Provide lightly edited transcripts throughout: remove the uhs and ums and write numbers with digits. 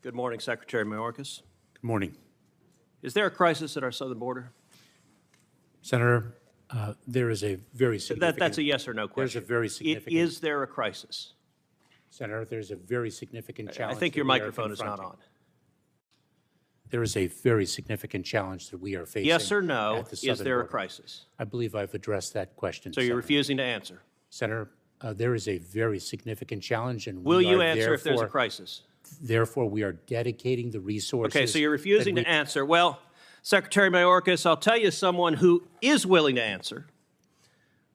Good morning, Secretary Mayorkas. Good morning. Is there a crisis at our southern border? Senator, there is a very significant... That's a yes or no question. There's a very significant... Is there a crisis? Senator, there's a very significant challenge... I think your microphone is not on. There is a very significant challenge that we are facing. Yes or no, is there a border. crisis? I believe I've addressed that question. So you're refusing to answer? Senator, there is a very significant challenge, and will you answer if there's a crisis? Therefore, we are dedicating the resources... Okay, so you're refusing to answer. Well, Secretary Mayorkas, I'll tell you someone who is willing to answer,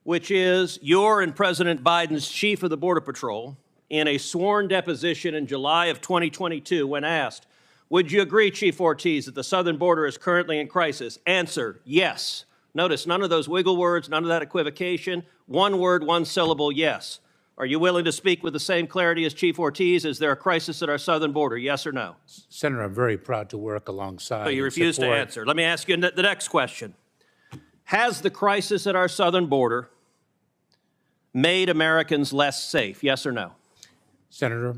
which is your and President Biden's chief of the Border Patrol in a sworn deposition in July of 2022 when asked, would you agree, Chief Ortiz, that the southern border is currently in crisis? Answer, yes. Notice none of those wiggle words, none of that equivocation. One word, one syllable, yes. Are you willing to speak with the same clarity as Chief Ortiz? Is there a crisis at our southern border, yes or no? Senator, I'm very proud to work alongside... So you refuse to answer. Let me ask you the next question. Has the crisis at our southern border made Americans less safe, yes or no? Senator,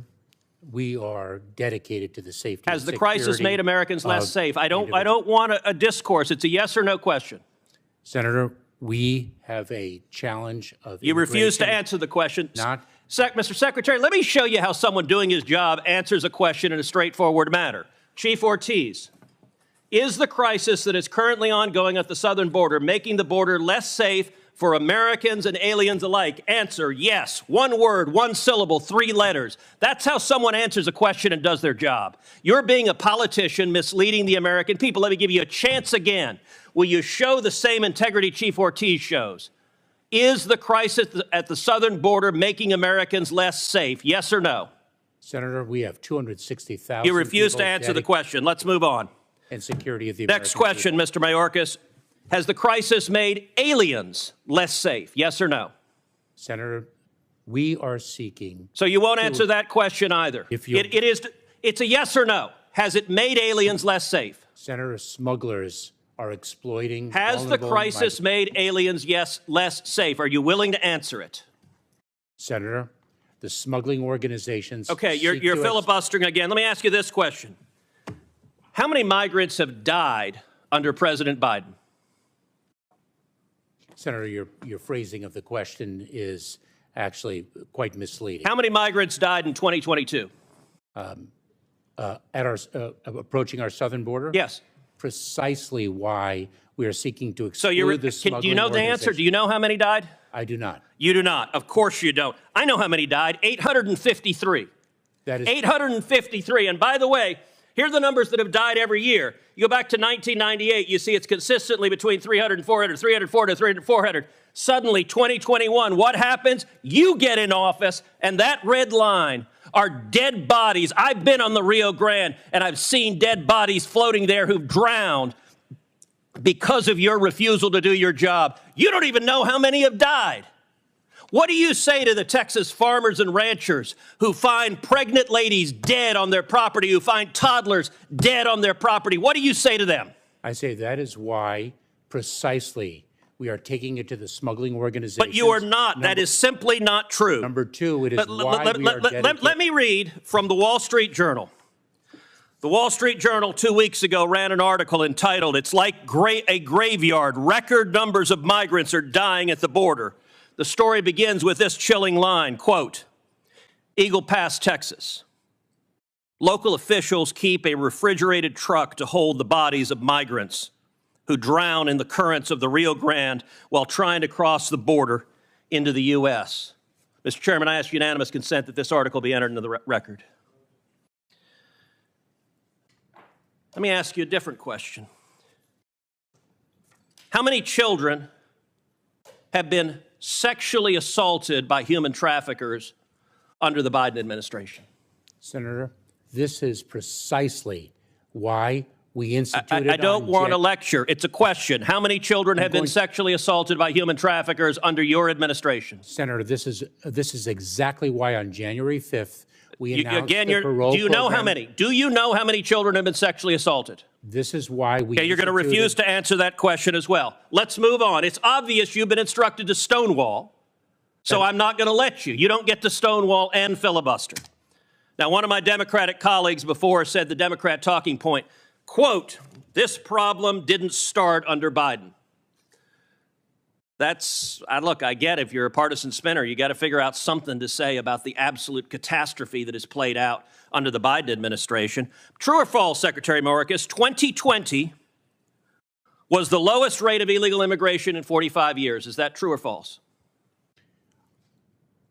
we are dedicated to the safety and security. Has the crisis made Americans less safe? I don't want a discourse. It's a yes or no question. Senator, we have a challenge of You refuse to answer the question. Mr. Secretary, let me show you how someone doing his job answers a question in a straightforward manner. Chief Ortiz, is the crisis that is currently ongoing at the southern border making the border less safe for Americans and aliens alike? Answer, yes. One word, one syllable, 3 letters. That's how someone answers a question and does their job. You're being a politician misleading the American people. Let me give you a chance again. Will you show the same integrity Chief Ortiz shows? Is the crisis at the southern border making Americans less safe? Yes or no? Senator, we have 260,000 You refuse to answer the question. Let's move on. And security of the American Next question, people. Mr. Mayorkas. Has the crisis made aliens less safe? Yes or no? Senator, we are seeking... So you won't answer that question either. It's a yes or no. Has it made aliens less safe? Senator, smugglers are exploiting... Has the crisis made aliens, less safe? Are you willing to answer it? Senator, the smuggling organizations... Okay, you're filibustering again. Let me ask you this question. How many migrants have died under President Biden? Senator, your phrasing of the question is actually quite misleading. How many migrants died in 2022? Approaching our southern border? Yes. Precisely why we are seeking to exclude the smuggling do you know the answer? Do you know how many died? I do not. You do not. Of course you don't. I know how many died. 853. That is 853. And by the way, here are the numbers that have died every year. You go back to 1998, you see it's consistently between 300 and 400, 300, 400, 300, 400. Suddenly, 2021, what happens? You get in office, and that red line are dead bodies. I've been on the Rio Grande, and I've seen dead bodies floating there who've drowned because of your refusal to do your job. You don't even know how many have died. What do you say to the Texas farmers and ranchers who find pregnant ladies dead on their property, who find toddlers dead on their property? What do you say to them? I say that is why precisely we are taking it to the smuggling organizations. But you are not. That is simply not true. Number two, it is why we are dedicated. Let me read from the Wall Street Journal. The Wall Street Journal 2 weeks ago ran an article entitled, "It's like a graveyard. Record numbers of migrants are dying at the border." The story begins with this chilling line, quote, Eagle Pass, Texas. Local officials keep a refrigerated truck to hold the bodies of migrants who drown in the currents of the Rio Grande while trying to cross the border into the U.S. Mr. Chairman, I ask unanimous consent that this article be entered into the record. Let me ask you a different question. How many children have been sexually assaulted by human traffickers under the Biden administration? Senator, this is precisely why we instituted... I don't want a lecture. It's a question. How many children have been sexually assaulted by human traffickers under your administration? Senator, this is exactly why on January 5th, we announced the parole Do you know how many? Do you know how many children have been sexually assaulted? This is why we... Okay, you're going to refuse to answer that question as well. Let's move on. It's obvious you've been instructed to stonewall, so I'm not going to let you. You don't get to stonewall and filibuster. Now, one of my Democratic colleagues before said the Democrat talking point, quote, "This problem didn't start under Biden." Look, I get if you're a partisan spinner, you got to figure out something to say about the absolute catastrophe that has played out under the Biden administration. True or false, Secretary Mayorkas, 2020 was the lowest rate of illegal immigration in 45 years. Is that true or false?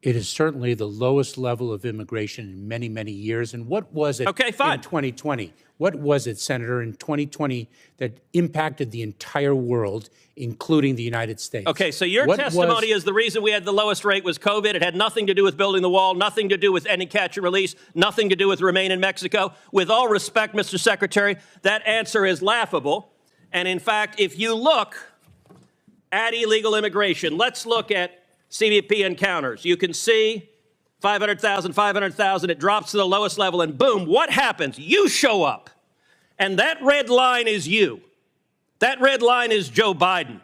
It is certainly the lowest level of immigration in many, many years. And what was it Okay, fine. in 2020? What was it, Senator, in 2020 that impacted the entire world, including the United States? Okay, so your testimony is the reason we had the lowest rate was COVID. It had nothing to do with building the wall, nothing to do with ending catch and release, nothing to do with Remain in Mexico. With all respect, Mr. Secretary, that answer is laughable. And in fact, if you look at illegal immigration, let's look at CBP encounters. You can see 500,000, it drops to the lowest level, and boom, what happens? You show up, and that red line is you. That red line is Joe Biden.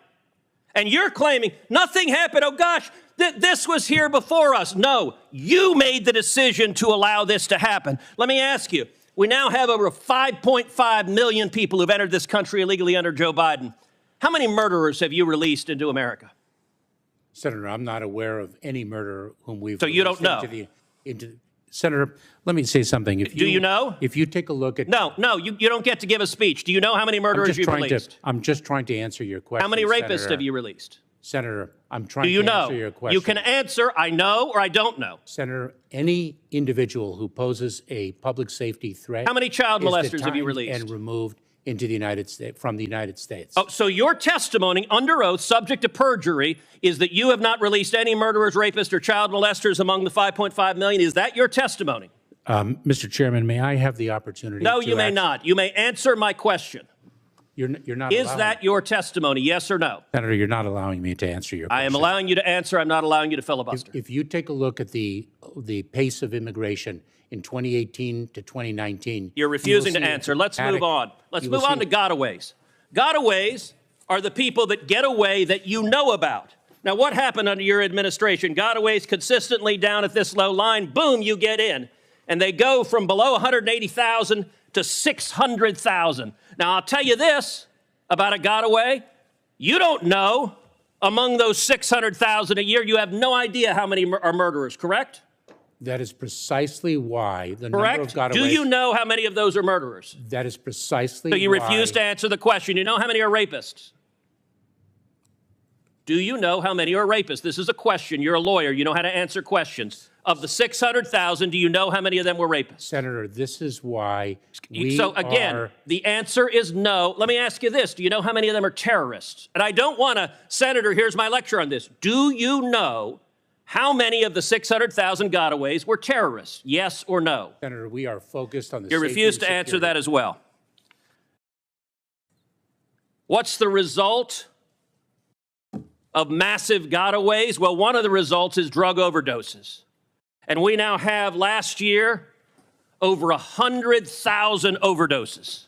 And you're claiming nothing happened. Oh, gosh, this was here before us. No, you made the decision to allow this to happen. Let me ask you, we now have over 5.5 million people who've entered this country illegally under Joe Biden. How many murderers have you released into America? Senator, I'm not aware of any murderer whom we've. So you don't know? Senator, let me say something. Do you know? If you take a look at. No, you don't get to give a speech. Do you know how many murderers you've released? I'm just trying to answer your question. How many rapists Senator. have you released? Senator, I'm trying to answer your question. You can answer, I know or I don't know. Senator, any individual who poses a public safety threat. How many child molesters have you released? And removed into the United States, from the United States. Oh, so your testimony under oath, subject to perjury, is that you have not released any murderers, rapists, or child molesters among the 5.5 million. Is that your testimony? Mr. Chairman, may I have the opportunity No, you may not. You may answer my question. You're not Is that your testimony, yes or no? Senator, you're not allowing me to answer your question. I am allowing you to answer. I'm not allowing you to filibuster. If you take a look at the pace of immigration in 2018 to 2019. You're refusing to answer. Let's move on. Let's move on to gotaways. Gotaways are the people that get away that you know about. Now, what happened under your administration? Gotaways consistently down at this low line. Boom, you get in. And they go from below 180,000 to 600,000. Now, I'll tell you this about a gotaway. You don't know among those 600,000 a year, you have no idea how many are murderers, correct? That is precisely why the number of gotaways. Do you know how many of those are murderers? That is precisely why. So you refuse to answer the question. You know how many are rapists? Do you know how many are rapists? This is a question. You're a lawyer. You know how to answer questions. Of the 600,000, do you know how many of them were rapists? Senator, this is why So again, the answer is no. Let me ask you this. Do you know how many of them are terrorists? And I don't want to, Senator, here's my lecture on this. Do you know how many of the 600,000 gotaways were terrorists? Yes or no? Senator, we are focused on the You refuse to answer that as well. What's the result of massive gotaways? Well, one of the results is drug overdoses. And we now have, last year, over 100,000 overdoses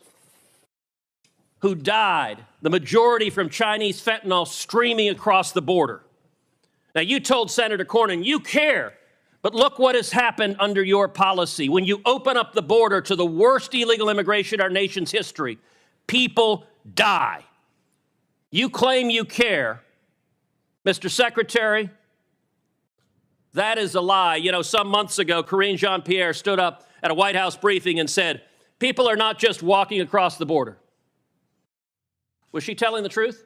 who died, the majority from Chinese fentanyl streaming across the border. Now, you told Senator Cornyn you care, but look what has happened under your policy. When you open up the border to the worst illegal immigration in our nation's history, people die. You claim you care. Mr. Secretary, that is a lie. You know, some months ago, Karine Jean-Pierre stood up at a White House briefing and said, people are not just walking across the border. Was she telling the truth?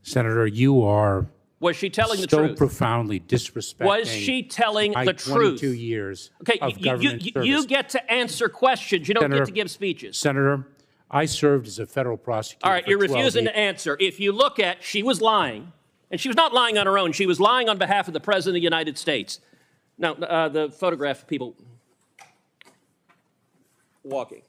Senator, you are Was she telling the so truth? profoundly disrespecting. Was she telling the truth? 22 years Okay, of government service. you get to answer questions. You don't Senator, get to give speeches. Senator, I served as a federal prosecutor. All right, for you're 12 refusing years. to answer. If you look at, she was lying, and she was not lying on her own. She was lying on behalf of the President of the United States. Now, the photograph of people walking.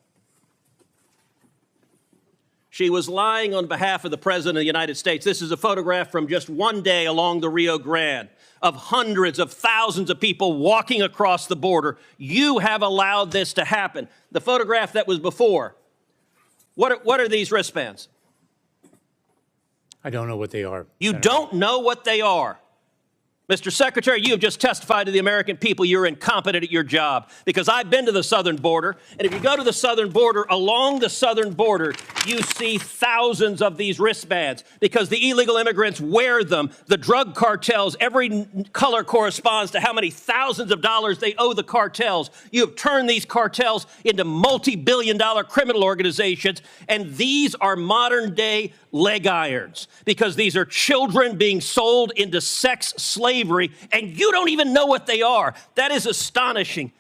She was lying on behalf of the President of the United States. This is a photograph from just one day along the Rio Grande of hundreds of thousands of people walking across the border. You have allowed this to happen. The photograph that was before, what are these wristbands? I don't know what they are. You Senator. don't know what they are. Mr. Secretary, you have just testified to the American people you're incompetent at your job, because I've been to the southern border, and if you go to the southern border, along the southern border, you see thousands of these wristbands because the illegal immigrants wear them. The drug cartels, every color corresponds to how many thousands of dollars they owe the cartels. You have turned these cartels into multi-billion-dollar criminal organizations, and these are modern-day leg irons because these are children being sold into sex slavery, and you don't even know what they are. That is astonishing.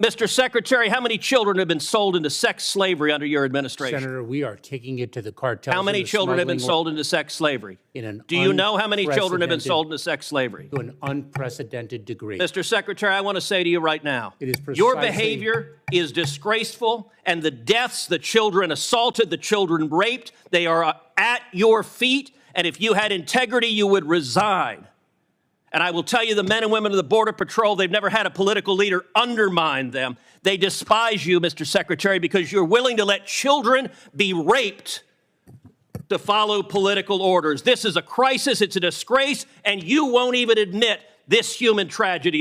Mr. Secretary, how many children have been sold into sex slavery under your administration? Senator, we are taking it to the cartels. How many children have been sold into sex slavery? Do you know how many children have been sold into sex slavery? To an unprecedented degree. Mr. Secretary, I want to say to you right now, it is precisely your behavior is disgraceful, and the deaths, the children assaulted, the children raped, they are at your feet, and if you had integrity, you would resign. And I will tell you, the men and women of the Border Patrol, they've never had a political leader undermine them. They despise you, Mr. Secretary, because you're willing to let children be raped to follow political orders. This is a crisis, it's a disgrace, and you won't even admit this human tragedy.